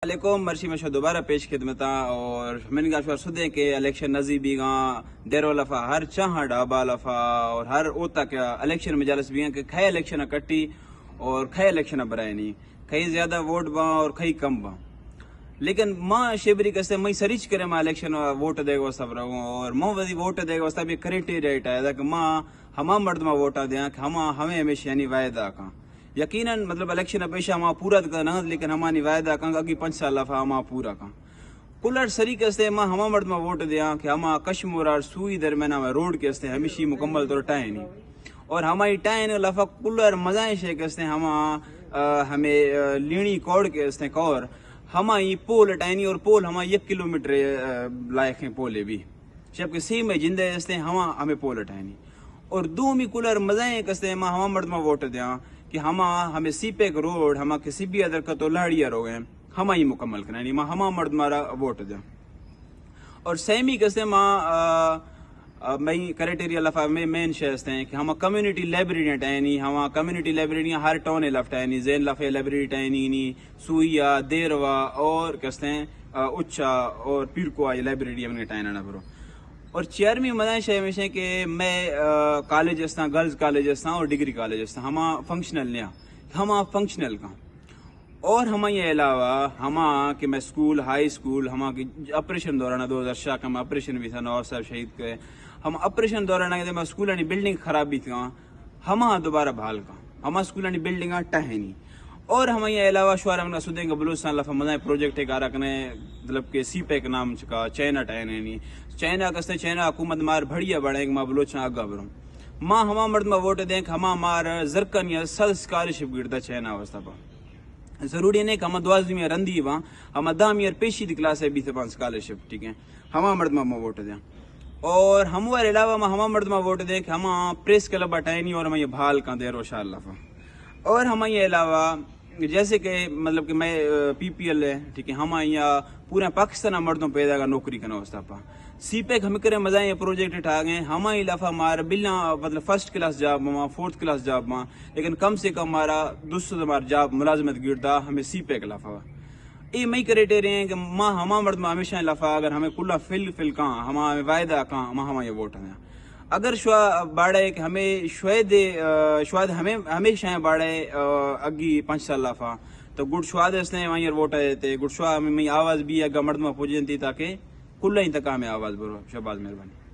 علیکم مرشی میں دوبارہ پیش خدمت اور میں نے کہا سدے کہ الیکشن نزیبی گاں دیرو لفا ہر چاہ ڈابا لفا اور ہر اوتا کیا الیکشن میں جالس بھی کہ کھے الیکشن کٹی اور کھے الیکشن برائے نہیں کھئی زیادہ ووٹ باں اور کھئی کم باں لیکن ماں شیبری کسے میں سریچ کرے ماں الیکشن ووٹ دے گا سب رہوں اور ماں وزی ووٹ دے گا بھی کریٹیریٹ ہے کہ ماں ہما مرد میں ووٹا دیا کہ ہمیں ہمیشہ یعنی وعدہ کہاں یقیناً مطلب الیکشن پیشہ ہما پورا نہ لیکن ہمانی وعدہ کہاں اگی 5 سال لفا ہما پورا کہاں کلر سریقے سے ماں ہما مرد میں ووٹ دیا کہ ہما کشمور اور سوئی درمیان میں روڈ کے سے ہمیشہ مکمل طور ٹائن ہی اور ہماری ٹائن لفا کلر مزائش ہے کہ ہما ہمیں لینی کوڑ کے کور ہماری پول ٹائنی اور پول ہما 1 کلومیٹر لائق ہیں پولے بھی جبکہ سی میں جندے ہمیں پول ٹائنی اور دومی کلر مزائیں کستے ماں ہما مرد میں ووٹ دیا کہ ہمیں سی پیک روڈ ہما کسی بھی ادر کا تو لاڑیا رو گئے ہما ہی مکمل کرانی ماں ہما مرد مارا ووٹ دیا اور سیمی کسے ماں میں کریٹیریا لفا میں مین شہستے ہیں کہ ہما کمیونٹی لائبریریاں ٹائنی ہما کمیونٹی لائبریریاں ہر ٹاؤن لفٹ ٹائنی زین لفے لائبریری ٹائنی نی سوئیا دیروا اور کستے ہیں اچھا اور پیرکوا یہ لائبریری ہم نے ٹائنا نہ برو اور 4ویں مزائش ہے ہمیشہ کہ میں کالج ہستا گرلز کالج ہستا اور ڈگری کالج ہستا ہما فنکشنل نیا ہما فنکشنل کا اور ہما یہ علاوہ ہما کہ میں اسکول ہائی اسکول ہما کی آپریشن دوران 2000 کا میں آپریشن بھی تھا نواب صاحب شہید کے ہم آپریشن دوران میں اسکول بلڈنگ خراب بھی تھا ہما دوبارہ بحال کا ہما اسکول بلڈنگ ٹہنی اور ہمیں یہ علاوہ شعرا میں سدیں گے بلوچستان لفا مزہ پروجیکٹ ایک رکھنے مطلب کہ سی پیک نام چکا چائنا ٹائن چائنا کستے چائنا حکومت مار بڑھیا بڑھے ماں بلوچستان آگا بروں ماں ہما مرد میں ووٹ دیں کہ ہما مار زرکن یا سل اسکالرشپ گرتا چائنا واسطہ پا ضروری نہیں کہ ہما 12ویں رندی وہاں ہما 10ویں پیشی دی کلاس ہے بھی تھے اسکالرشپ ٹھیک ہے ہما مرد میں ووٹ دیں اور ہمارے علاوہ ہما مرد میں ووٹ دیں کہ ہما پریس کلب ٹائنی اور ہمیں یہ بھال کا دیر و شاء اللہ اور ہمیں یہ علاوہ جیسے کہ مطلب کہ میں پی پی ایل ہے ٹھیک ہے ہما یا پورے پاکستان مردوں پیدا کا نوکری کرنا واسطہ پا سی پیک ہمیں کرے مزہ یہ پروجیکٹ اٹھا گئے ہما علافہ مار بلنا مطلب 1st کلاس جاب ماں 4th کلاس جاب ماں لیکن کم سے کم ہمارا 200 ہمارا جاب ملازمت گردا ہمیں سی پیک لفا یہ میں کریٹے رہے ہیں کہ ماں ہما مرد میں ہمیشہ لفا اگر ہمیں کلا فل کہاں ہما وعدہ کہاں ہما یہ ووٹ ہیں اگر شوا باڑے کہ ہمیں شواد ہمیں ہمیشہ باڑے اگی 5 سال لفا تو گڈ شواد اس نے وہیں ووٹ آئے تھے گڈ شوا میں آواز بھی اگا مرد میں پوجن تھی تاکہ کل ہی تک ہمیں آواز برو شہباز مہربانی